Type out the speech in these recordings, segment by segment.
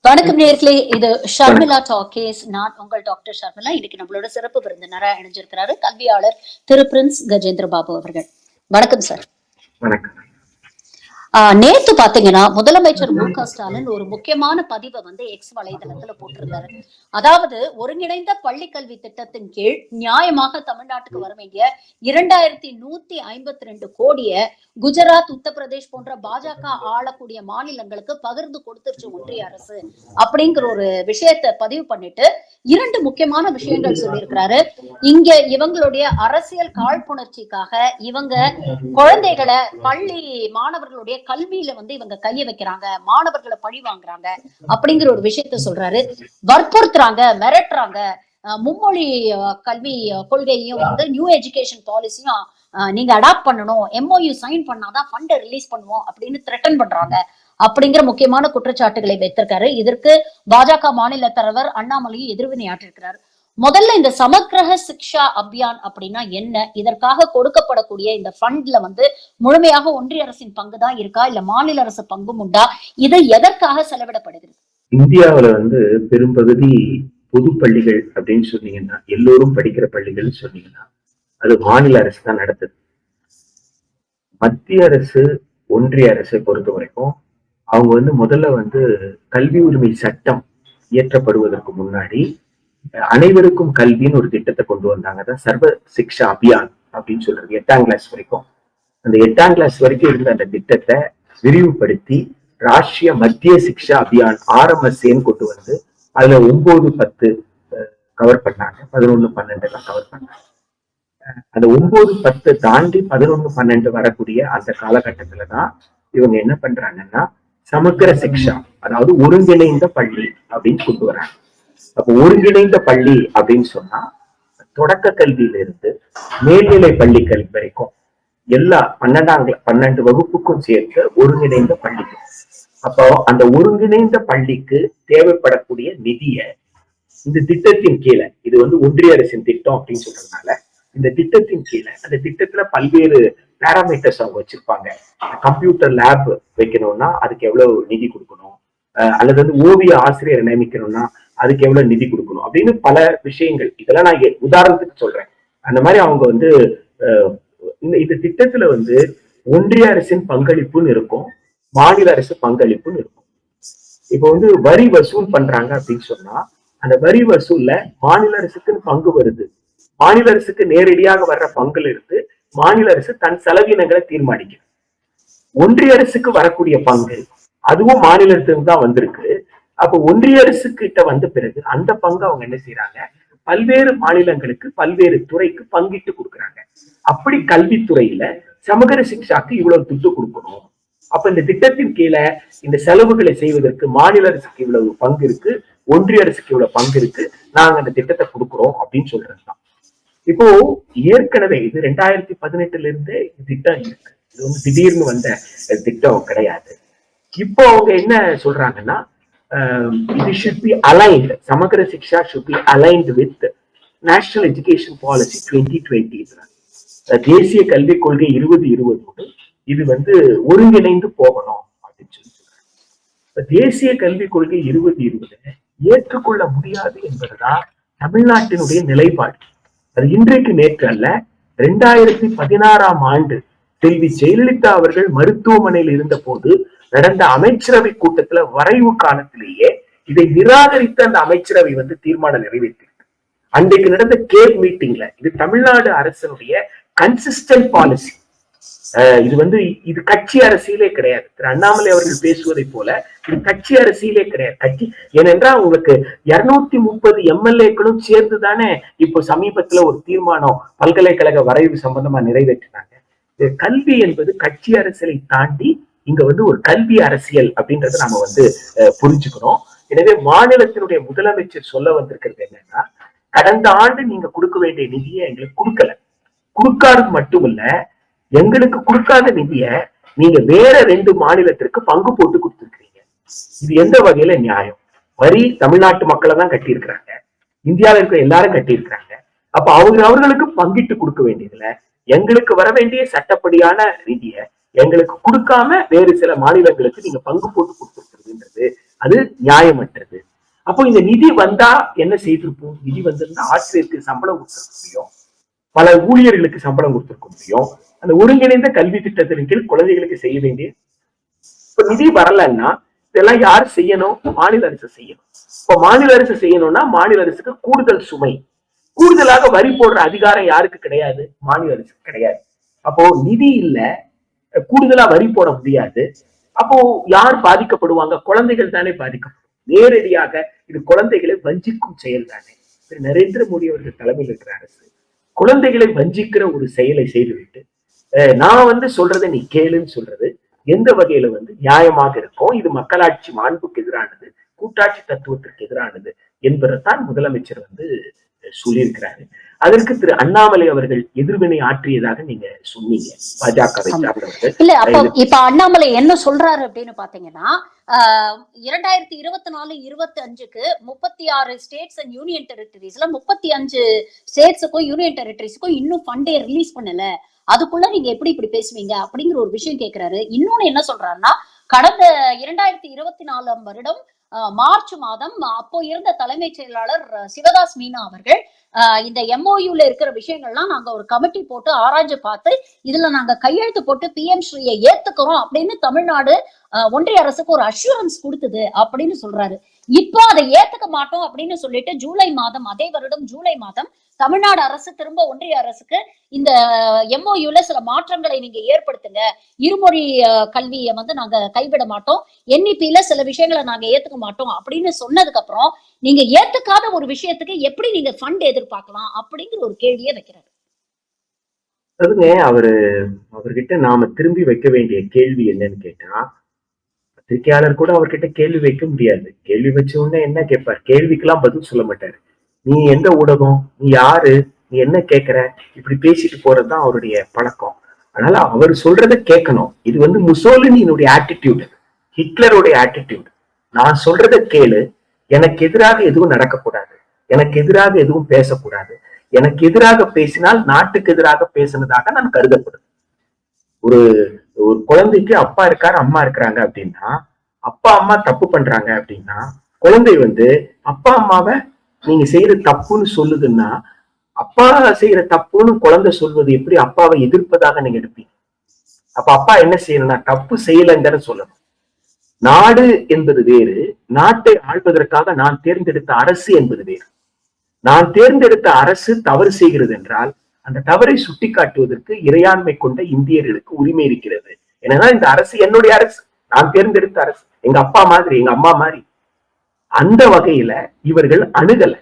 வணக்கம் நேர்களே, இது ஷர்மிளா டாக்கீஸ். நான் உங்கள் டாக்டர் ஷர்மிளா. இன்னைக்கு நம்மளோட சிறப்பு விருந்தினரா இணைஞ்சிருக்கிறாரு கல்வியாளர் திரு பிரின்ஸ் கஜேந்திர பாபு அவர்கள். வணக்கம் சார். வணக்கம். நேத்து பாத்தீங்கன்னா முதலமைச்சர் மு.க. ஸ்டாலின் ஒரு முக்கியமான பதிவை எக்ஸ் வலைதளத்துல போட்டிருந்தாரு. அதாவது ஒருங்கிணைந்த பள்ளி கல்வி திட்டத்தின் கீழ் நியாயமாக தமிழ்நாட்டுக்கு வர வேண்டிய 2152 கோடிய குஜராத், உத்தரப்பிரதேஷ் போன்ற பாஜக ஆளக்கூடிய மாநிலங்களுக்கு பகிர்ந்து கொடுத்துருச்சு ஒன்றிய அரசு அப்படிங்கிற ஒரு விஷயத்தை பதிவு பண்ணிட்டு 2 முக்கியமான விஷயங்கள் சொல்லியிருக்கிறாரு. இங்க இவங்களுடைய அரசியல் காழ்ப்புணர்ச்சிக்காக இவங்க குழந்தைகளை, பள்ளி மாணவர்களுடைய கல்வியில இவங்க கைய வைக்கிறாங்க, மாணவர்களை பழி வாங்குறாங்க அப்படிங்கிற ஒரு விஷயத்த சொல்றாரு. வற்புறுத்துறாங்க, மிரட்டுறாங்க. மும்மொழி கல்வி கொள்கையும் நியூ எஜுகேஷன் பாலிசியும் நீங்க அடாப்ட் பண்ணணும், MOU சைன் பண்ணாதான் ஃபண்ட் ரிலீஸ் பண்ணுவோம் அப்படின்னு த்ரெட்டன் பண்றாங்க அப்படிங்கிற முக்கியமான குற்றச்சாட்டுகளை வைத்திருக்காரு. இதற்கு பாஜக மாநில தலைவர் அண்ணாமலையும் எதிர்வினையாற்றிருக்கிறார். முதல்ல இந்த சமக்கிரக சிக்ஷா அபியான் அப்படின்னா என்ன? இதற்காக கொடுக்கப்படக்கூடிய இந்த ஃபண்ட்ல முழுமையாக ஒன்றிய அரசின் பங்கு தான் இருக்கா, இல்ல மாநில அரசு பங்கும் உண்டா? இது எதற்காக செலவிடப்படுகிறது? இந்தியாவுல பெரும்பகுதி பொது பள்ளிகள் அப்படின்னு சொன்னீங்கன்னா, எல்லோரும் படிக்கிற பள்ளிகள் சொன்னீங்கன்னா அது மாநில அரசு தான் நடத்துது. மத்திய அரசு, ஒன்றிய அரசை பொறுத்த வரைக்கும் அவங்க முதல்ல கல்வி உரிமை சட்டம் இயற்றப்படுவதற்கு முன்னாடி அனைவருக்கும் கல்வின்னு ஒரு திட்டத்தை கொண்டு வந்தாங்க. தான் சர்வ சிக்ஷா அபியான் அப்படின்னு சொல்றது. 8ஆம் கிளாஸ் வரைக்கும், அந்த 8ஆம் கிளாஸ் வரைக்கும் இருந்த அந்த திட்டத்தை விரிவுபடுத்தி ராஷ்டிரிய மத்திய சிக்ஷா அபியான் RMSன்னு கொண்டு வந்து அதுல 9, 10 கவர் பண்ணாங்க, 11, 12 எல்லாம் கவர் பண்ணாங்க. அந்த 9, 10 தாண்டி 11, 12 வரக்கூடிய அந்த காலகட்டத்துலதான் இவங்க என்ன பண்றாங்கன்னா சமக்கிர சிக்ஷா, அதாவது ஒருங்கிணைந்த பள்ளி அப்படின்னு கொண்டு வராங்க. அப்ப ஒருங்கிணைந்த பள்ளி அப்படின்னு சொன்னா தொடக்க கல்வியில இருந்து மேல்நிலை பள்ளி கல்வி வரைக்கும் எல்லா 12 வகுப்புக்கும் சேர்த்து ஒருங்கிணைந்த பள்ளி. அப்போ அந்த ஒருங்கிணைந்த பள்ளிக்கு தேவைப்படக்கூடிய நிதிய இந்த திட்டத்தின் கீழே, இது ஒன்றிய அரசின் திட்டம் அப்படின்னு சொல்றதுனால இந்த திட்டத்தின் கீழே, அந்த திட்டத்துல பல்வேறு பேராமீட்டர்ஸ் அவங்க வச்சிருப்பாங்க. கம்ப்யூட்டர் லேப் வைக்கணும்னா அதுக்கு எவ்வளவு நிதி கொடுக்கணும், அல்லது ஓவிய ஆசிரியரை நியமிக்கணும்னா அதுக்கு எவ்வளவு நிதி கொடுக்கணும் அப்படின்னு பல விஷயங்கள். இதெல்லாம் நான் உதாரணத்துக்கு சொல்றேன். அந்த மாதிரி அவங்க இந்த திட்டத்துல ஒன்றிய அரசின் பங்களிப்புன்னு இருக்கும், மாநில அரசு பங்களிப்புன்னு இருக்கும். இப்போ வரி வசூல் பண்றாங்க அப்படின்னு சொன்னா அந்த வரி வசூல்ல மாநில அரசுக்குன்னு பங்கு வருது. மாநில அரசுக்கு நேரடியாக வர்ற பங்குல இருந்து மாநில அரசு தன் செலவினங்களை தீர்மானிக்கும். ஒன்றிய அரசுக்கு வரக்கூடிய பங்கு அதுவும் மாநிலத்திற்கு தான் வந்திருக்கு. அப்ப ஒன்றிய அரசு கிட்ட வந்த பிறகு அந்த பங்கு அவங்க என்ன செய்யறாங்க, பல்வேறு மாநிலங்களுக்கு பல்வேறு துறைக்கு பங்கிட்டு கொடுக்குறாங்க. அப்படி கல்வித்துறையில சமகர சிக்ஷாக்கு இவ்வளவு துட்டு கொடுக்கணும். அப்ப இந்த திட்டத்தின் கீழே இந்த செலவுகளை செய்வதற்கு மாநில அரசுக்கு இவ்வளவு பங்கு இருக்கு, ஒன்றிய அரசுக்கு இவ்வளவு பங்கு இருக்கு, நாங்க அந்த திட்டத்தை கொடுக்குறோம் அப்படின்னு சொல்றதுதான். இப்போ ஏற்கனவே இது 2018 இருந்தே திட்டம் இருக்கு. இது திடீர்னு வந்த திட்டம் கிடையாது. இப்போ அவங்க என்ன சொல்றாங்கன்னா, it should be aligned, Samagra Shiksha should be aligned with national education policy 2020. தேசிய கல்விக் கொள்கை 2020 இது ஒருங்கிணைந்து போகணும் அப்படின்னு சொல்லி சொல்றாங்க. தேசிய கல்விக் கொள்கை 2020 ஏற்றுக்கொள்ள முடியாது என்பதுதான் தமிழ்நாட்டினுடைய நிலைப்பாடு. அது இன்றைக்கு நேற்று அல்ல. 2016ஆம் ஆண்டு செல்வி ஜெயலலிதா அவர்கள் மருத்துவமனையில் இருந்த போது நடந்த அமைச்சரவை கூட்டத்துல வரைவு காலத்திலேயே இதை நிராகரித்த அந்த அமைச்சரவை தீர்மானம் நிறைவேற்றிருக்கு. அன்றைக்கு நடந்த கேப் மீட்டிங்ல இது தமிழ்நாடு அரசனுடைய கன்சிஸ்டன்ட் பாலிசி. இது கட்சி அரசியலே கிடையாது. திரு அண்ணாமலை அவர்கள் பேசுவதை போல இது கட்சி அரசியலே கிடையாது. கட்சி ஏனென்றால் உங்களுக்கு 230 MLAக்களும் சேர்ந்துதானே இப்போ சமீபத்துல ஒரு தீர்மானம் பல்கலைக்கழக வரைவு சம்பந்தமா நிறைவேற்றினாங்க. கல்வி என்பது கட்சி அரசியலை தாண்டி இங்க ஒரு கல்வி அரசியல் அப்படின்றத நாம புரிஞ்சுக்கணும். எனவே மாநிலத்தினுடைய முதலமைச்சர் சொல்ல வந்திருக்கிறது என்னன்னா, கடந்த ஆண்டு நீங்க கொடுக்க வேண்டிய நிதியை எங்களுக்கு கொடுக்கல, கொடுக்காதது மட்டும் இல்ல, எங்களுக்கு கொடுக்காத நிதிய நீங்க வேற 2 மாநிலத்திற்கு பங்கு போட்டு கொடுத்துருக்கீங்க. இது எந்த வகையில நியாயம்? வரி தமிழ்நாட்டு மக்களை தான் கட்டி இருக்கிறாங்க, இந்தியாவில இருக்கிற எல்லாரும் கட்டி இருக்கிறாங்க. அப்ப அவர்களுக்கு பங்கிட்டு கொடுக்க வேண்டியதுல எங்களுக்கு வர வேண்டிய சட்டப்படியான நிதியை எங்களுக்கு கொடுக்காம வேறு சில மாநிலங்களுக்கு நீங்க பங்கு போட்டு கொடுத்துருக்கிறதுன்றது அது நியாயமற்றது. அப்போ இந்த நிதி வந்தா என்ன செய்திருப்போம்? நிதி வந்திருந்தா ஆசிரியருக்கு சம்பளம் கொடுத்திருக்க முடியும், பல ஊழியர்களுக்கு சம்பளம் கொடுத்திருக்க முடியும். அந்த ஒருங்கிணைந்த கல்வி திட்டத்தின் கீழ் குழந்தைகளுக்கு செய்ய வேண்டிய இப்ப நிதி வரலன்னா இதெல்லாம் யார் செய்யணும்? மாநில அரசு செய்யணும். இப்ப மாநில அரசு செய்யணும்னா மாநில அரசுக்கு கூடுதல் சுமை, கூடுதலாக வரி போடுற அதிகாரம் யாருக்கு கிடையாது? மாநில அரசுக்கு கிடையாது. அப்போ நிதி இல்ல, கூடுதலா வரி போட முடியாது. அப்போ யார் பாதிக்கப்படுவாங்க? குழந்தைகள் தானே பாதிக்கப்படும் நேரடியாக. இது குழந்தைகளை வஞ்சிக்கும் செயல் தானே. நரேந்திர மோடி அவர்கள் தலைமையில் இருக்கிற அரசு குழந்தைகளை வஞ்சிக்கிற ஒரு செயலை செய்துவிட்டு நான் சொல்றதை நீ கேளுன்னு சொல்றது எந்த வகையில நியாயமாக இருக்கும்? இது மக்களாட்சி மாண்புக்கு எதிரானது, கூட்டாட்சி தத்துவத்திற்கு எதிரானது என்பதைத்தான் முதலமைச்சர் சொல்லியிருக்கிறாரு. அதற்கு திரு அண்ணாமலை அவர்கள் எதிர்வினை ஆற்றியதாக நீங்க சொன்னீங்க. பாஜகவை சார்ந்தவர்கள் இல்ல, அப்ப இப்ப அண்ணாமலை என்ன சொல்றாரு அப்படின்னு பாத்தீங்கன்னா, 2024-25க்கு 36 ஸ்டேட்ஸ் அண்ட் யூனியன் டெரிட்டரிஸ்ல 35 ஸ்டேட்ஸுக்கும் யூனியன் டெரிட்டரிஸ்க்கும் இன்னும் ஃபண்டே ரிலீஸ் பண்ணல, அதுக்குள்ள நீங்க எப்படி இப்படி பேசுவீங்க அப்படிங்கிற ஒரு விஷயம் கேட்கிறாரு. இன்னொன்னு என்ன சொல்றாருன்னா, கடந்த 2024 வருடம் மார்ச் மாதம் அப்போ இருந்த தலைமைச் செயலாளர் சிவதாஸ் மீனா அவர்கள் இந்த எம்ஓயூல இருக்கிற விஷயங்கள்லாம் நாங்க ஒரு கமிட்டி போட்டு ஆராய்ச்சி பார்த்து இதுல நாங்க கையெழுத்து போட்டு பிஎம் ஸ்ரீயை ஏத்துக்கிறோம் அப்படின்னு தமிழ்நாடு ஒன்றிய அரசுக்கு ஒரு அஷூரன்ஸ் கொடுத்தது அப்படின்னு சொல்றாரு. இப்போ அதை ஏத்துக்க மாட்டோம் அப்படின்னு சொல்லிட்டு ஜூலை மாதம், அதே வருடம் ஜூலை மாதம் தமிழ்நாடு அரசு திரும்ப ஒன்றிய அரசுக்கு இந்த எம்ஓயூல சில மாற்றங்களை நீங்க ஏற்படுத்துங்க, இருமொழி கல்வியை நாங்க கைவிட மாட்டோம், என்இபில சில விஷயங்களை நாங்க ஏத்துக்க மாட்டோம் அப்படின்னு சொன்னதுக்கு அப்புறம் நீங்க ஏத்துக்காத ஒரு விஷயத்துக்கு எப்படி நீங்க ஃபண்ட் எதிர்பார்க்கலாம் அப்படிங்கிற ஒரு கேள்வியை வைக்கிறாரு. அவர்கிட்ட நாம திரும்பி வைக்க வேண்டிய கேள்வி என்னன்னு கேட்டா, பத்திரிகையாளர் கூட அவர்கிட்ட கேள்வி வைக்க முடியாது. கேள்வி வச்ச உடனே என்ன கேட்பார்? கேள்விக்கெல்லாம் பதில் சொல்ல மாட்டாரு. நீ எந்த ஊடகம், நீ யாரு, நீ என்ன கேட்கிற, இப்படி பேசிட்டு போறதுதான் அவருடைய பழக்கம். அதனால அவர் சொல்றத கேட்கணும். இது முசோலினியினுடைய ஆட்டிடியூட், ஹிட்லருடைய ஆட்டிடியூட். நான் சொல்றத கேளு, எனக்கு எதிராக எதுவும் நடக்கக்கூடாது, எனக்கு எதிராக எதுவும் பேசக்கூடாது, எனக்கு எதிராக பேசினால் நாட்டுக்கு எதிராக பேசினதாக நான் கருதப்படுது. ஒரு ஒரு குழந்தைக்கு அப்பா இருக்காரு, அம்மா இருக்கிறாங்க அப்படின்னா, அப்பா அம்மா தப்பு பண்றாங்க அப்படின்னா, குழந்தை அப்பா அம்மாவை நீங்க செய்யற தப்புன்னு சொல்லுதுன்னா, அப்பா செய்யற தப்புன்னு குழந்தை சொல்வது எப்படி அப்பாவை எதிர்ப்பதாக நீங்க எடுப்பீங்க? அப்ப அப்பா என்ன செய்யணும்னா, தப்பு செய்யலைன்னு சொல்லணும். நாடு என்பது வேறு, நாட்டை ஆள்வதற்காக நான் தேர்ந்தெடுத்த அரசு என்பது வேறு. நான் தேர்ந்தெடுத்த அரசு தவறு செய்கிறது என்றால் அந்த தவறை சுட்டிக்காட்டுவதற்கு இறையாண்மை கொண்ட இந்தியர்களுக்கு உரிமை இருக்கிறது. ஏன்னா இந்த அரசு என்னுடைய அரசு, நான் தேர்ந்தெடுத்த அரசு, எங்க அப்பா மாதிரி, எங்க அம்மா மாதிரி. அந்த வகையில இவர்கள் அணுகல.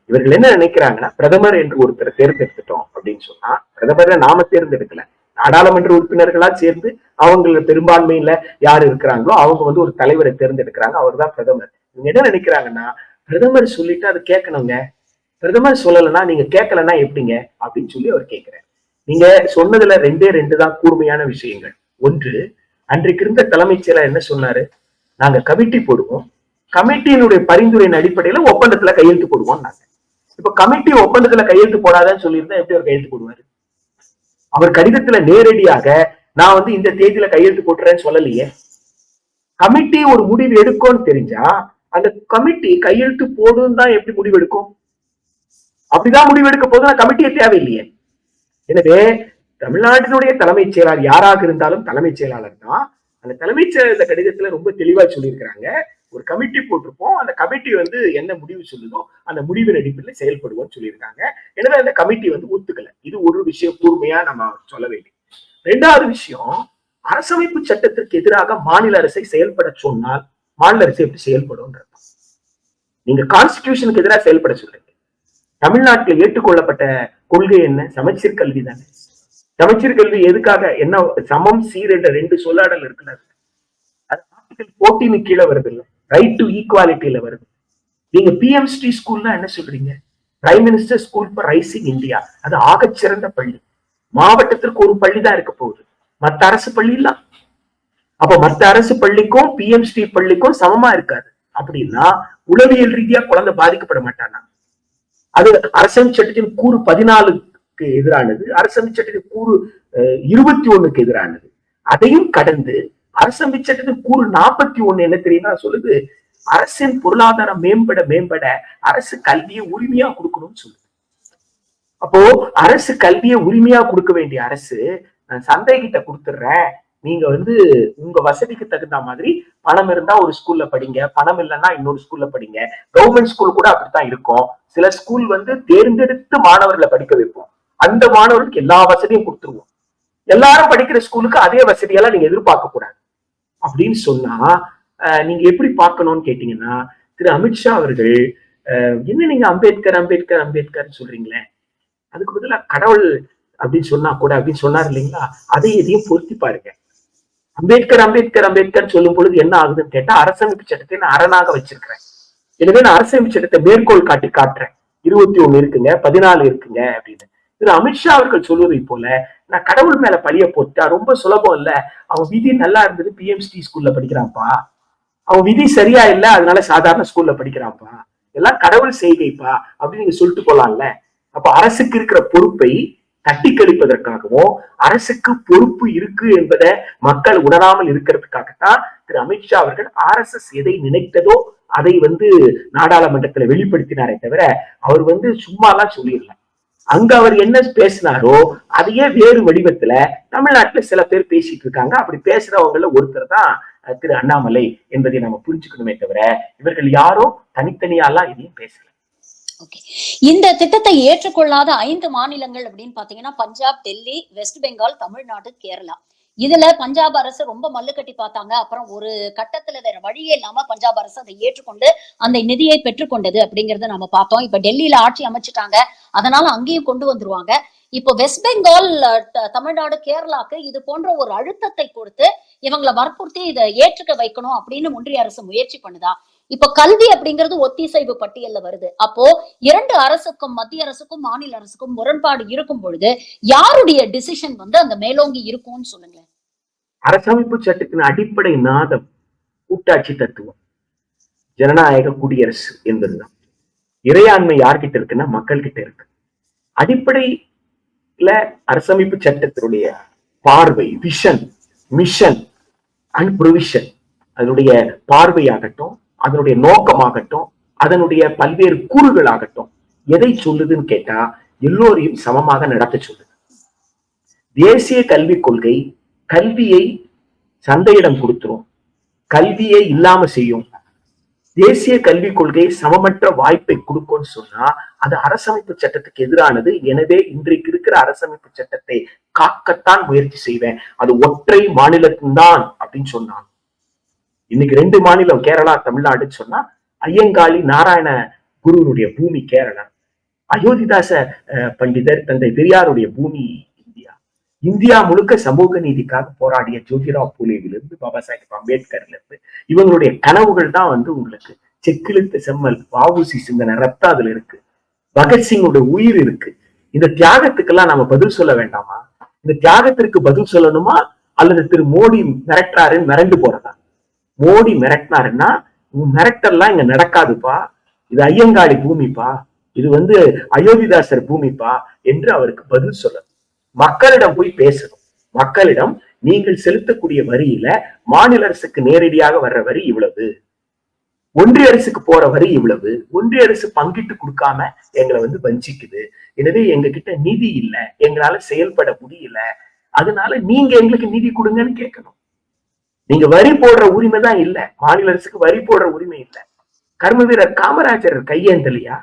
இவர்கள் என்ன நினைக்கிறாங்கன்னா, பிரதமர் என்று ஒருத்தரை தேர்ந்தெடுத்துட்டோம் அப்படின்னு சொன்னா, பிரதமரை நாம தேர்ந்தெடுக்கல, நாடாளுமன்ற உறுப்பினர்களா சேர்ந்து அவங்க பெரும்பான்மையில யாரு இருக்கிறாங்களோ அவங்க ஒரு தலைவரை தேர்ந்தெடுக்கிறாங்க, அவர் தான் பிரதமர். இவங்க என்ன நினைக்கிறாங்கன்னா, பிரதமர் சொல்லிட்டு அது கேட்கணுங்க, பிரதமர் சொல்லலைன்னா நீங்க கேட்கலன்னா எப்படிங்க அப்படின்னு சொல்லி அவர் கேட்கிறார். நீங்க சொன்னதுல ரெண்டு தான் கூர்மையான விஷயங்கள். ஒன்று, அன்றைக்கு இருந்த தலைமைச் செயலர் என்ன சொன்னாரு? நாங்க கமிட்டி போடுவோம், கமிட்டியினுடைய பரிந்துரையின் அடிப்படையில ஒப்பந்தத்துல கையெழுத்து போடுவோம். நாங்க இப்ப கமிட்டி ஒப்பந்தத்துல கையெழுத்து போடாதான்னு சொல்லியிருந்தா எப்படி அவர் கையெழுத்து போடுவாரு? அவர் கடிதத்துல நேரடியாக நான் இந்த தேதியில கையெழுத்து போட்டுறேன்னு சொல்லலையே. கமிட்டி ஒரு முடிவு எடுக்கும்னு தெரிஞ்சா அந்த கமிட்டி கையெழுத்து போடும் தான் எப்படி முடிவு எடுக்கும்? அப்படிதான் முடிவெடுக்க போது கமிட்டியே தேவையில்லையே. எனவே தமிழ்நாட்டினுடைய தலைமைச் செயலாளர் யாராக இருந்தாலும் தலைமைச் செயலாளர் தான். அந்த தலைமைச் செயலாளர் கடிதத்துல ரொம்ப தெளிவா சொல்லியிருக்கிறாங்க, ஒரு கமிட்டி போட்டிருப்போம், அந்த கமிட்டி என்ன முடிவு சொல்லுதோ அந்த முடிவின் அடிப்படையில் செயல்படுவோம்னு சொல்லியிருக்காங்க. எனவே அந்த கமிட்டி ஒத்துக்கல. இது ஒரு விஷயம் கூர்மையா நம்ம சொல்ல வேண்டியது. ரெண்டாவது விஷயம், அரசமைப்பு சட்டத்திற்கு எதிராக மாநில அரசை செயல்பட சொன்னால் மாநில அரசு எப்படி செயல்படும்? நீங்க கான்ஸ்டிடியூஷனுக்கு எதிராக செயல்பட சொல்றீங்க. தமிழ்நாட்டில் ஏற்றுக்கொள்ளப்பட்ட கொள்கை என்ன? சமச்சீர் கல்வி தானே. சமச்சீர் கல்வி எதுக்காக? என்ன சமம் சீர் என்ற 2 சொல்லாடல் இருக்குல்ல, அது ஆர்டிகல் 14 கீழே வருது இல்ல, ரைட் டு ஈக்குவாலிட்டியில வருது. நீங்க பிஎம்ஸ்டி ஸ்கூல்னா என்ன சொல்றீங்க? Prime minister school for rising India. அது ஆகச்சிறந்த பள்ளி. மாவட்டத்திற்கு ஒரு பள்ளி தான் இருக்க போகுது, மற்ற அரசு பள்ளி இல்ல. அப்ப மற்ற அரசு பள்ளிக்கும் பிஎம்ஸ்டி பள்ளிக்கும் சமமா இருக்காது. அப்படின்னா உளவியல் ரீதியா குழந்தை பாதிக்கப்பட மாட்டானா? அது அரசமைப்பு சட்டத்தின் கூறு 14க்கு எதிரானது, அரசமைப்பு சட்டத்தின் கூறு 21க்கு எதிரானது. அதையும் கடந்து அரசமைப்பு சட்டத்தின் கூறு 41 என்ன தெரியுமா சொல்லுது? அரசின் பொருளாதாரம் மேம்பட மேம்பட அரசு கல்வியை உரிமையா கொடுக்கணும்னு சொல்லுது. அப்போ அரசு கல்வியை உரிமையா கொடுக்க வேண்டிய அரசு, நான் சந்தை கிட்ட கொடுத்துடுறேன், நீங்க வந்து உங்க வசதிக்கு தகுந்த மாதிரி பணம் இருந்தா ஒரு ஸ்கூல்ல படிங்க, பணம் இல்லைன்னா இன்னொரு ஸ்கூல்ல படிங்க. கவர்மெண்ட் ஸ்கூல் கூட அப்படித்தான் இருக்கும். சில ஸ்கூல் வந்து தேர்ந்தெடுத்து மாணவர்களை படிக்க வைப்போம். அந்த மாணவர்களுக்கு எல்லா வசதியும் கொடுத்துருவோம். எல்லாரும் படிக்கிற ஸ்கூலுக்கு அதே வசதியெல்லாம் நீங்க எதிர்பார்க்க கூடாது அப்படின்னு சொன்னா நீங்க எப்படி பார்க்கணும்னு கேட்டீங்கன்னா, திரு அமித்ஷா அவர்கள் என்ன நீங்க அம்பேத்கர் அம்பேத்கர் அம்பேத்கர் சொல்றீங்களே, அதுக்கு பதிலா கடவுள் அப்படின்னு சொன்னா கூட அப்படின்னு சொன்னார் இல்லைங்களா, அதை எதையும் பொருத்தி பாருங்க. அம்பேத்கர் அம்பேத்கர் அம்பேத்கர் சொல்லும் பொழுது என்ன ஆகுதுன்னு கேட்டா, அரசமைப்பு சட்டத்தை நான் அரணாக வச்சிருக்கிறேன். எனவே நான் அரசமைப்பு சட்டத்தை மேற்கோள் காட்டி காட்டுறேன். 21 இருக்குங்க, 14 இருக்குங்க அப்படின்னு. திரு அமித்ஷா அவர்கள் சொல்வதை போல நான் கடவுள் மேல பழிய போட்டா ரொம்ப சுலபம் இல்ல. அவன் விதி நல்லா இருந்தது, பிஎம்சி ஸ்கூல்ல படிக்கிறான்ப்பா. அவன் விதி சரியா இல்ல, அதனால சாதாரண ஸ்கூல்ல படிக்கிறான்ப்பா. எல்லாம் கடவுள் செய்கைப்பா அப்படின்னு நீங்க சொல்லிட்டு போலாம்ல. அப்ப அரசுக்கு இருக்கிற பொறுப்பை தட்டி கழிப்பதற்காகவும், அரசுக்கு பொறுப்பு இருக்கு என்பதை மக்கள் உணராமல் இருக்கிறதுக்காகத்தான் திரு அமித்ஷா அவர்கள் RSS எதை நினைத்ததோ அதை வந்து நாடாளுமன்றத்துல வெளிப்படுத்தினாரே தவிர, அவர் வந்து சும்மா எல்லாம் சொல்லிடல. அங்க அவர் என்ன பேசினாரோ அதையே வேறு வடிவத்துல தமிழ்நாட்டுல சில பேர் பேசிட்டு இருக்காங்க. அப்படி பேசுறவங்கள ஒருத்தர் தான் திரு அண்ணாமலை என்பதை நம்ம புரிஞ்சுக்கணுமே தவிர, இவர்கள் யாரும் தனித்தனியாலாம் இதையும் பேசல. இந்த திட்டத்தை ஏற்றுக்கொள்ளாத 5 மாநிலங்கள் அப்படின்னு பாத்தீங்கன்னா, பஞ்சாப், டெல்லி, வெஸ்ட் பெங்கால், தமிழ்நாடு, கேரளா. இதுல பஞ்சாப் அரசு ரொம்ப மல்லு கட்டி பார்த்தாங்க. அப்புறம் ஒரு கட்டத்துல வேற வழியே இல்லாம பஞ்சாப் அரசு அதை ஏற்றுக்கொண்டு அந்த நிதியை பெற்றுக்கொண்டது அப்படிங்கறத நம்ம பார்த்தோம். இப்ப டெல்லியில ஆட்சி அமைச்சிட்டாங்க, அதனால அங்கேயும் கொண்டு வந்துருவாங்க. இப்போ வெஸ்ட் பெங்கால், தமிழ்நாடு, கேரளாக்கு இது போன்ற ஒரு அழுத்தத்தை கொடுத்து இவங்களை வற்புறுத்தி இதை ஏற்றுக்க வைக்கணும் அப்படின்னு ஒன்றிய அரசு முயற்சி பண்ணுதா? இப்ப கல்வி அப்படிங்கிறது ஒத்திசைவு பட்டியல்ல வருது. அப்போ 2 அரசுக்கும், மத்திய அரசுக்கும் மாநில அரசுக்கும் முரண்பாடு இருக்கும் பொழுது யாருடைய டிசிஷன் வந்து அங்க மேலோங்கி இருக்கும்னு சொல்லுங்க. அரசமைப்பு சட்டத்தின் அடிப்படை நாதம் கூட்டாட்சி தத்துவம், ஜனநாயக குடியரசு என்பதுதான். இறையாண்மை யார்கிட்ட இருக்குன்னா மக்கள் கிட்ட இருக்கு. அடிப்படையில அரசமைப்பு சட்டத்தினுடைய பார்வை, விஷன், மிஷன் அண்ட் ப்ரொவிஷன், அதனுடைய பார்வையாகட்டும், அதனுடைய நோக்கமாகட்டும், அதனுடைய பல்வேறு கூறுகளாகட்டும் எதை சொல்லுதுன்னு கேட்டா, எல்லோரையும் சமமாக நடத்த சொல்லுது. தேசிய கல்விக் கொள்கை கல்வியை சந்தையிடம் கொடுத்துரும், கல்வியை இல்லாம செய்யும். தேசிய கல்விக் கொள்கை சமமற்ற வாய்ப்பை கொடுக்கும்னு சொன்னா அது அரசமைப்பு சட்டத்துக்கு எதிரானது. எனவே இன்றைக்கு இருக்கிற அரசமைப்பு சட்டத்தை காக்கத்தான் முயற்சி செய்வேன். அது ஒற்றை மாநிலத்தின்தான் அப்படின்னு சொன்னான். இன்னைக்கு 2 மாநிலம், கேரளா, தமிழ்நாடுன்னு சொன்னா, ஐயங்காளி நாராயண குருவனுடைய பூமி கேரளா, அயோத்திதாச பண்டிதர் தந்தை பெரியாருடைய பூமி இந்தியா. இந்தியா முழுக்க சமூக நீதிக்காக போராடிய ஜோதிராவ் பூலேவிலிருந்து பாபா சாஹேப் அம்பேத்கர்ல இருந்து இவங்களுடைய கனவுகள் தான் வந்து உங்களுக்கு செக்கிழுத்த செம்மல் வ.உ.சி. சிந்தனை ரத்தம் அதுல இருக்கு. பகத்சிங்கோட உயிர் இருக்கு. இந்த தியாகத்துக்கெல்லாம் நாம பதில் சொல்ல வேண்டாமா? இந்த தியாகத்திற்கு பதில் சொல்லணுமா, அல்லது திரு மோடி மிரட்டாருன்னு மிரண்டு போறதா? மோடி மிரட்டினாருன்னா மிரட்டல்லாம் இங்க நடக்காதுப்பா, இது ஐயங்காளி பூமிப்பா, இது வந்து அயோத்திதாசர் பூமிப்பா என்று அவருக்கு பதில் சொல்லணும். மக்களிடம் போய் பேசணும். மக்களிடம் நீங்கள் செலுத்தக்கூடிய வரியில மாநில அரசுக்கு நேரடியாக வர்ற வரி இவ்வளவு, ஒன்றிய அரசுக்கு போற வரி இவ்வளவு, ஒன்றிய அரசு பங்கிட்டு கொடுக்காம எங்களை வந்து வஞ்சிக்குது, எனவே எங்க கிட்ட நிதி இல்லை, எங்களால செயல்பட முடியல, அதனால நீங்க எங்களுக்கு நிதி கொடுங்கன்னு கேட்கணும். நீங்க வரி போடுற உரிமை தான் இல்ல, மாநில அரசுக்கு வரி போடுற உரிமை இல்லை. கர்ம வீரர் காமராஜர் கையேந்தலையா?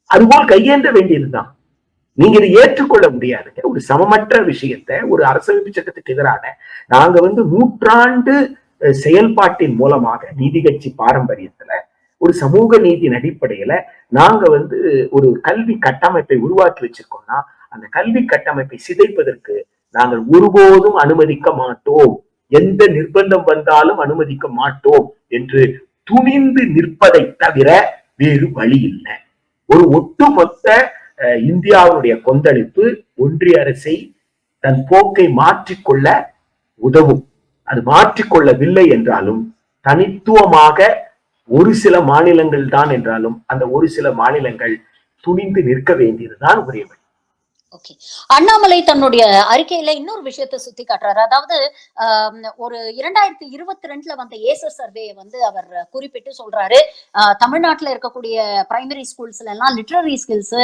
அதுபோல் கையேந்த வேண்டியதுதான். நீங்க இதை ஏற்றுக்கொள்ள முடியாதுங்க. ஒரு சமமற்ற விஷயத்த, ஒரு அரசமைப்பு சட்டத்துக்கு எதிரான, நாங்க வந்து நூற்றாண்டு செயல்பாட்டின் மூலமாக நீதி கட்சி பாரம்பரியத்துல ஒரு சமூக நீதியின் அடிப்படையில நாங்க வந்து ஒரு கல்வி கட்டமைப்பை உருவாக்கி வச்சிருக்கோம்னா, அந்த கல்வி கட்டமைப்பை சிதைப்பதற்கு நாங்கள் ஒருபோதும் அனுமதிக்க மாட்டோம், எந்த நிர்பந்தம் வந்தாலும் அனுமதிக்க மாட்டோம் என்று துணிந்து நிற்பதை தவிர வேறு வழி இல்லை. ஒரு ஒட்டுமொத்த இந்தியாவுடைய கொந்தளிப்பு ஒன்றிய அரசை தன் போக்கை மாற்றிக்கொள்ள உதவும். அது மாற்றிக்கொள்ளவில்லை என்றாலும், தனித்துவமாக ஒரு சில மாநிலங்கள் தான் என்றாலும், அந்த ஒரு சில மாநிலங்கள் துணிந்து நிற்க வேண்டியதுதான் ஒரே வழி. ஓகே. அண்ணாமலை தன்னுடைய அறிக்கையில இன்னொரு விஷயத்த சுட்டி காட்டுறாரு. அதாவது ஒரு 2022ல வந்த ஏசர் சர்வே வந்து அவர் குறிப்பிட்டு சொல்றாரு. தமிழ்நாட்டுல இருக்கக்கூடிய பிரைமரி ஸ்கூல்ஸ்ல எல்லாம் லிட்டரரி ஸ்கில்ஸ்,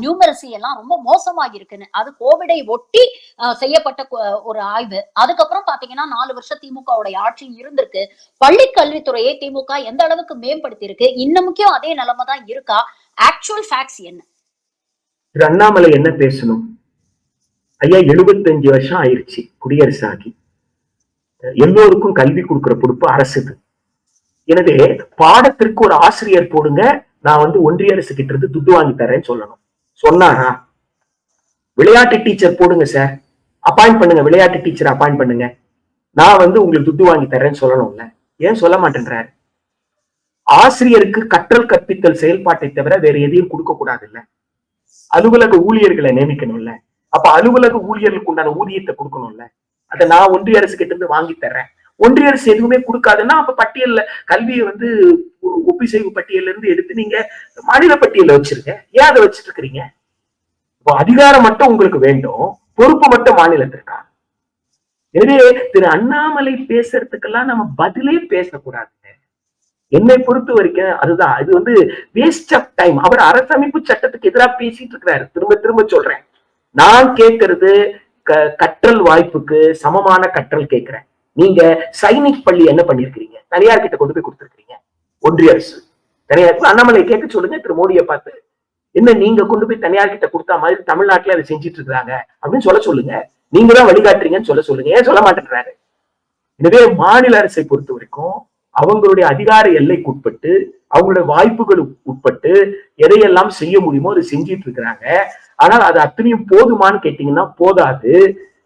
நியூமரசி எல்லாம் ரொம்ப மோசமா இருக்குன்னு. அது கோவிடை ஒட்டி செய்யப்பட்ட ஒரு ஆய்வு. அதுக்கப்புறம் பாத்தீங்கன்னா 4 வருஷம் திமுகவுடைய ஆட்சி இருந்திருக்கு. பள்ளி கல்வித்துறையை திமுக எந்த அளவுக்கு மேம்படுத்தி இருக்கு? இன்னமுக்கும் அதே நிலைமை தான் இருக்கா? ஆக்சுவல் ஃபேக்ட்ஸ் என்ன? திரு அண்ணாமலை என்ன பேசணும்? ஐயா 75 வருஷம் ஆயிருச்சு குடியரசு ஆகி. எல்லோருக்கும் கல்வி கொடுக்கிற பொறுப்பு அரசுது. எனவே பாடத்திற்கு ஒரு ஆசிரியர் போடுங்க, நான் வந்து ஒன்றிய அரசு கிட்ட இருந்து துட்டு வாங்கி தரேன்னு சொல்லணும். சொன்னாரா? விளையாட்டு டீச்சர் போடுங்க சார், அப்பாயிண்ட் பண்ணுங்க, விளையாட்டு டீச்சர் அப்பாயிண்ட் பண்ணுங்க, நான் வந்து உங்களுக்கு துட்டு வாங்கி தரேன்னு சொல்லணும்ல. ஏன் சொல்ல மாட்டேன்றாரு? ஆசிரியருக்கு கற்றல் கற்பித்தல் செயல்பாட்டை தவிர வேற எதையும் கொடுக்க கூடாது இல்ல. அலுவலக ஊழியர்களை நியமிக்கணும்ல. அப்ப அலுவலக ஊழியர்களுக்கு உண்டான ஊதியத்தை கொடுக்கணும்ல. அதை நான் ஒன்றிய அரசு கிட்ட இருந்து வாங்கி தர்றேன். ஒன்றிய அரசு எதுவுமே கொடுக்காதுன்னா அப்ப பட்டியல்ல கல்வியை வந்து ஒப்பிசைவு பட்டியல்ல இருந்து எடுத்து நீங்க மாநில பட்டியல வச்சிருக்க. ஏன் அதை வச்சிட்டு இருக்கிறீங்க? இப்போ அதிகாரம் மட்டும் உங்களுக்கு வேண்டும், பொறுப்பு மட்டும் மாநிலத்திற்கா? எனவே திரு அண்ணாமலை பேசுறதுக்கெல்லாம் நம்ம பதிலே பேசக்கூடாது. என்னை பொறுத்த வரைக்கும் அதுதான், இது வந்து வேஸ்ட் ஆஃப் டைம். அவர் அரசமைப்பு சட்டத்துக்கு எதிராக பேசிட்டு இருக்கிறாரு. திரும்ப திரும்ப சொல்றேன், நான் கேட்கறது கற்றல் வாய்ப்புக்கு சமமான கற்றல் கேட்கிறேன். நீங்க சைனிக் பள்ளி என்ன பண்ணிருக்கிறீங்க? தனியார் கிட்ட கொண்டு போய் கொடுத்துருக்கீங்க. ஒன்றிய அரசு தனியார். அண்ணாமலை கேட்க சொல்லுங்க திரு மோடியை பார்த்து, என்ன நீங்க கொண்டு போய் தனியார் கிட்ட கொடுத்தா மாதிரி தமிழ்நாட்டுல அதை செஞ்சிட்டு இருக்காங்க அப்படின்னு சொல்ல சொல்லுங்க. நீங்க தான் வழிகாட்டுறீங்கன்னு சொல்ல சொல்லுங்க. ஏன் சொல்ல மாட்டேங்கிறாரு? எனவே மாநில அரசை பொறுத்த வரைக்கும் அவங்களுடைய அதிகார எல்லைக்கு உட்பட்டு, அவங்களுடைய வாய்ப்புகளுக்கு உட்பட்டு எதையெல்லாம் செய்ய முடியுமோ அதை செஞ்சிட்டு இருக்கிறாங்க. ஆனால் அது அத்தனையும் போதுமானு கேட்டீங்கன்னா போதாது.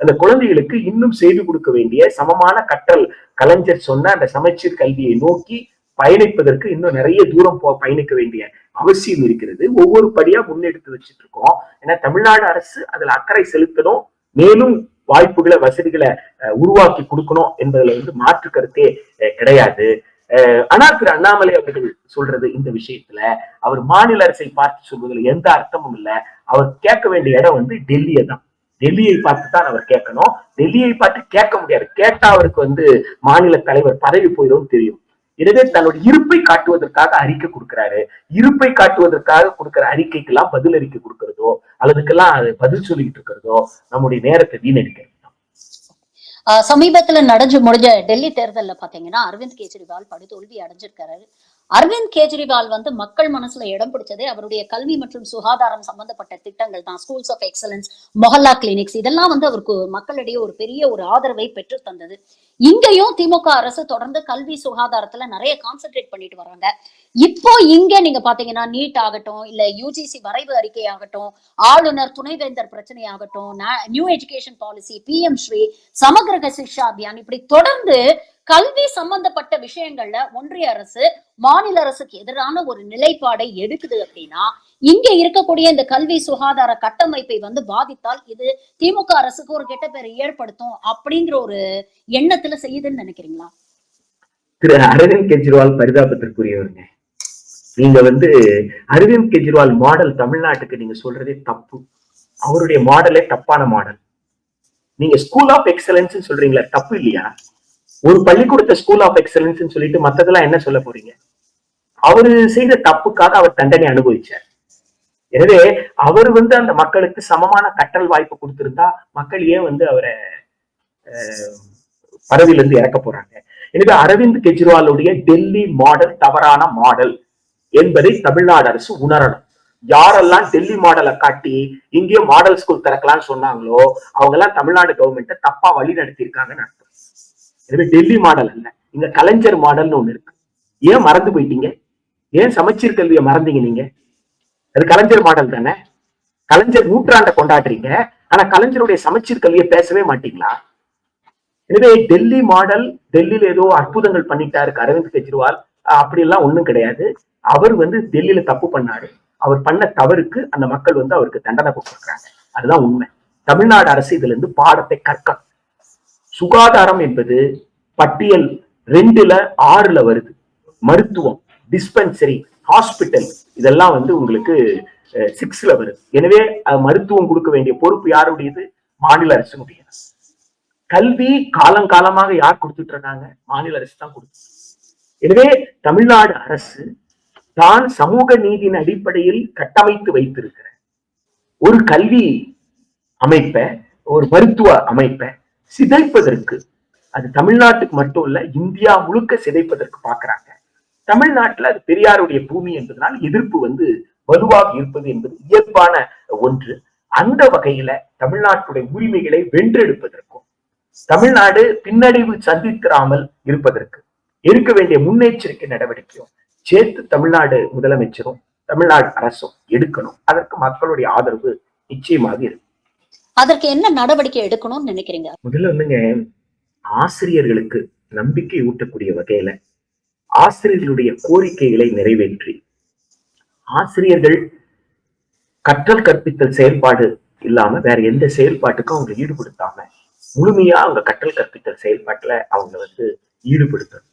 அந்த குழந்தைகளுக்கு இன்னும் செய்து கொடுக்க வேண்டிய சமமான கற்றல், கலைஞர் சொன்ன அந்த சமச்சீர் கல்வியை நோக்கி பயணிப்பதற்கு இன்னும் நிறைய தூரம் பயணிக்க வேண்டிய அவசியம் இருக்கிறது. ஒவ்வொரு படியா முன்னெடுத்து வச்சுட்டு இருக்கோம். ஏன்னா தமிழ்நாடு அரசு அதுல அக்கறை செலுத்தணும், மேலும் வாய்ப்புகளை வசதிகளை உருவாக்கி கொடுக்கணும் என்பதுல வந்து மாற்று கருத்தே கிடையாது. ஆனா திரு அண்ணாமலை அவர்கள் சொல்றது இந்த விஷயத்துல அவர் மாநில அரசை பார்த்து சொல்வதில் எந்த அர்த்தமும் இல்லை. அவர் கேட்க வேண்டிய இடம் வந்து டெல்லியை தான். டெல்லியை பார்த்து தான் அவர் கேட்கணும். டெல்லியை பார்த்து கேட்க முடியாது. கேட்டா அவருக்கு வந்து மாநில தலைவர் பதவி போயிடும் தெரியும். எனவே தன்னுடைய இருப்பை காட்டுவதற்காக அறிக்கை கொடுக்கிறாரு. இருப்பை காட்டுவதற்காக கொடுக்கிற அறிக்கைக்கு எல்லாம் பதில் அறிக்கை கொடுக்கறதோ அல்லதுக்கெல்லாம் பதில் சொல்லிட்டு இருக்கிறதோ நம்முடைய நேரத்தை வீணடிக்கிறது. சமீபத்துல முடிஞ்ச டெல்லி தேர்தல்ல பாத்தீங்கன்னா அரவிந்த் கெஜ்ரிவால் படுதோல்வி அடைஞ்சிருக்காரு. அரவிந்த் கெஜ்ரிவால் வந்து மக்கள் மனசுல இடம் பிடிச்சதே அவருடைய கல்வி மற்றும் சுகாதாரம் சம்பந்தப்பட்ட திட்டங்கள் தான். Schools of excellence, Mohalla clinics, இதெல்லாம் வந்து அவருக்கு மக்களிடையே ஒரு பெரிய ஒரு ஆதரவை பெற்று தந்தது. இங்கேயும் திமுக அரசு தொடர்ந்து கல்வி சுகாதாரத்துல நிறைய கான்சென்ட்ரேட் பண்ணிட்டு வராங்க. இப்போ இங்க நீங்க பாத்தீங்கன்னா நீட் ஆகட்டும், இல்ல யூஜிசி வரைவு அறிக்கை ஆகட்டும், ஆளுநர் துணைவேந்தர் பிரச்சனை ஆகட்டும், new education policy, PM Shri, Samagra Shiksha Abhiyan, இப்படி தொடர்ந்து கல்வி சம்பந்தப்பட்ட விஷயங்கள்ல ஒன்றிய அரசு மாநில அரசுக்கு எதிரான ஒரு நிலைப்பாடை எடுக்குது அப்படின்னா, இங்க இருக்கக்கூடிய இந்த கல்வி சுகாதார கட்டமைப்பை வந்து பாதித்தால் இது திமுக அரசுக்கு ஒரு கெட்ட பேரை ஏற்படுத்தும் அப்படிங்கிற ஒரு எண்ணத்துல செய்யுதுன்னு நினைக்கிறீங்களா? திரு அரவிந்த் கெஜ்ரிவால் பரிதாபத்திற்குரியவருங்க. நீங்க வந்து அரவிந்த் கெஜ்ரிவால் மாடல் தமிழ்நாட்டுக்கு நீங்க சொல்றதே தப்பு. அவருடைய மாடலே தப்பான மாடல். நீங்க ஸ்கூல் ஆஃப் எக்ஸலன்ஸ் சொல்றீங்களா, தப்பு இல்லையா? ஒரு பள்ளிக்கூடத்தை ஸ்கூல் ஆஃப் எக்ஸலன்ஸ் சொல்லிட்டு மத்ததெல்லாம் என்ன சொல்ல போறீங்க? அவரு செய்த தப்புக்காக அவர் தண்டனை அனுபவிச்சார். எனவே அவர் வந்து அந்த மக்களுக்கு சமமான கற்றல் வாய்ப்பு கொடுத்திருந்தா மக்கள் ஏன் வந்து அவரை பதவியிலிருந்து இறக்க போறாங்க? எனவே அரவிந்த் கெஜ்ரிவாலுடைய டெல்லி மாடல் தவறான மாடல் என்பதை தமிழ்நாடு அரசு உணரணும். யாரெல்லாம் டெல்லி மாடலை காட்டி இங்கேயே மாடல் ஸ்கூல் திறக்கலாம்னு சொன்னாங்களோ அவங்க எல்லாம் தமிழ்நாடு கவர்மெண்ட்டை தப்பா வழி நடத்தி இருக்காங்கன்னு அர்த்தம். எனவே டெல்லி மாடல் அல்ல, இங்க கலைஞர் மாடல்னு ஒண்ணு இருக்கு. ஏன் மறந்து போயிட்டீங்க? ஏன் சமச்சீர் கல்வியை மறந்தீங்க? நீங்க அது கலைஞர் மாடல் தானே. கலைஞர் நூற்றாண்டை கொண்டாடுறீங்க, ஆனா கலைஞருடைய சமச்சீர் கல்வியை பேசவே மாட்டீங்களா? எனவே டெல்லி மாடல், டெல்லியில ஏதோ அற்புதங்கள் பண்ணிட்டாரு அரவிந்த் கெஜ்ரிவால், அப்படி எல்லாம் ஒண்ணும் கிடையாது. அவர் வந்து டெல்லியில தப்பு பண்ணாரு. அவர் பண்ண தவறுக்கு அந்த மக்கள் வந்து அவருக்கு தண்டனை கொடுத்திருக்காங்க. அதுதான் உண்மை. தமிழ்நாடு அரசு இதுல இருந்து பாடத்தை கற்க. சுகாதாரம் என்பது பட்டியல் 2ல 6ல வருது. மருத்துவம், டிஸ்பென்சரி, ஹாஸ்பிட்டல், இதெல்லாம் வந்து உங்களுக்கு 6ல வருது. எனவே மருத்துவம் கொடுக்க வேண்டிய பொறுப்பு யாருடையது? மாநில அரசுடைய. கல்வி காலங்காலமாக யார் கொடுத்துட்டு இருந்தாங்க? மாநில அரசு தான் கொடுத்து. எனவே தமிழ்நாடு அரசு தான் சமூக நீதியின் அடிப்படையில் கட்டமைத்து வைத்திருக்கிற ஒரு கல்வி அமைப்பை, ஒரு மருத்துவ அமைப்பை சிதைப்பதற்கு, அது தமிழ்நாட்டுக்கு மட்டும் இல்ல இந்தியா முழுக்க சிதைப்பதற்கு பாக்குறாங்க. தமிழ்நாட்டுல அது பெரியாருடைய பூமி என்பதனால் எதிர்ப்பு வலுவாக இருப்பது என்பது இயல்பான ஒன்று. அந்த வகையில தமிழ்நாட்டுடைய உரிமைகளை வென்றெடுப்பதற்கும் தமிழ்நாடு பின்னடைவு சந்தித்திராமல் இருப்பதற்கு எடுக்க வேண்டிய முன்னெச்சரிக்கை நடவடிக்கையும் சேர்த்து தமிழ்நாடு முதலமைச்சரும் தமிழ்நாடு அரசும் எடுக்கணும். அதற்கு மக்களுடைய ஆதரவு நிச்சயமாக இருக்கு. அதற்கு என்ன நடவடிக்கை எடுக்கணும்னு நினைக்கிறீங்க? முதல்ல ஆசிரியர்களுக்கு நம்பிக்கை ஊட்டக்கூடிய வகையில ஆசிரியர்களுடைய கோரிக்கைகளை நிறைவேற்றி, ஆசிரியர்கள் கற்றல் கற்பித்தல் செயல்பாடு இல்லாம வேற எந்த செயல்பாட்டுக்கும் அவங்க ஈடுபடுத்தாம முழுமையா அவங்க கற்றல் கற்பித்தல் செயல்பாட்டுல அவங்க ஈடுபடுத்தணும்.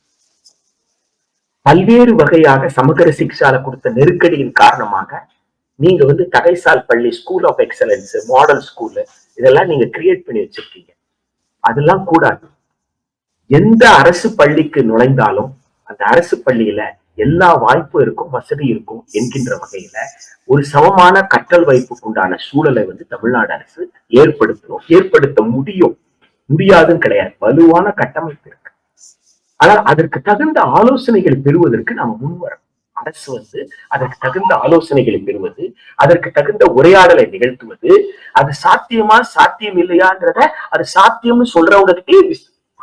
பல்வேறு வகையாக சமகர சிக்ஷால கொடுத்த நெருக்கடியின் காரணமாக நீங்க தகைசால் பள்ளி, school of excellence, model school இதெல்லாம் நீங்க கிரியேட் பண்ணி வச்சிருக்கீங்க. அதெல்லாம் கூடாது. எந்த அரசு பள்ளிக்கு நுழைந்தாலும் அந்த அரசு பள்ளியில எல்லா வாய்ப்பும் இருக்கும், வசதி இருக்கும் என்கின்ற வகையில ஒரு சமமான கற்றல் வாய்ப்புக்குண்டான சூழலை தமிழ்நாடு அரசு ஏற்படுத்தணும். ஏற்படுத்த முடியாதுன்னு கிடையாது, வலுவான கட்டமைப்பு இருக்கு. ஆனால் அதற்கு தகுந்த ஆலோசனைகள் பெறுவதற்கு நாம முன்வரணும். அரசு அதற்கு தகுந்த ஆலோசனைகளை பெறுவது, அதற்கு தகுந்த உரையாடலை நிகழ்த்துவது, அது சாத்தியமா சாத்தியம் இல்லையான்றத அது சாத்தியம்னு சொல்றவங்ககிட்டே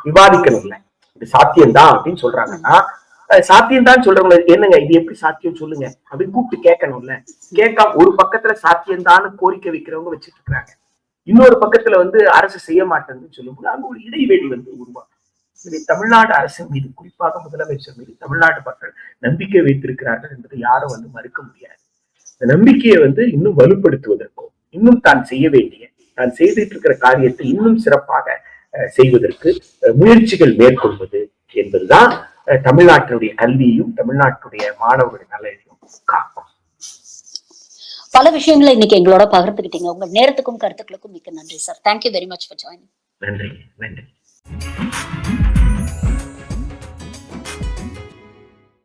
விவாதிக்கணும். இல்ல இது சாத்தியம்தான் அப்படின்னு சொல்றாங்கன்னா சாத்தியம்தான் சொல்றவங்க என்னங்க இது எப்படி சாத்தியம் சொல்லுங்க அப்படின்னு கூப்பிட்டு கேட்கணும்ல. கேட்காம ஒரு பக்கத்துல சாத்தியம்தான் கோரிக்கை வைக்கிறவங்க வச்சுட்டு இருக்கிறாங்க, இன்னொரு பக்கத்துல அரசு செய்ய மாட்டேங்குன்னு சொல்லும்போது அங்க ஒரு இடைவெளி உருவாகும். தமிழ்நாடு அரசின் மீது, குறிப்பாக முதலமைச்சர் மீது தமிழ்நாடு மக்கள் நம்பிக்கை வைத்திருக்கிறார்கள் என்பதை யாரும் மறுக்க முடியாது. இந்த நம்பிக்கையை இன்னும் வலுப்படுத்துவதற்கும், இன்னும் தான் செய்ய வேண்டிய, தான் செய்துட்டு இருக்கிற காரியத்தை இன்னும் சிறப்பாக செய்வதற்கு முயற்சிகள் மேற்கொள்வது என்பதுதான் தமிழ்நாட்டினுடைய கல்வியையும் தமிழ்நாட்டுடைய மாணவர்களுடைய நலனையும் காக்கும். பல விஷயங்களை இன்னைக்கு எங்களோட பகிர்ந்துக்கிட்டீங்க. உங்க நேரத்துக்கும் கருத்துக்களுக்கும் மிக்க நன்றி sir. Thank you very much for joining. நன்றி.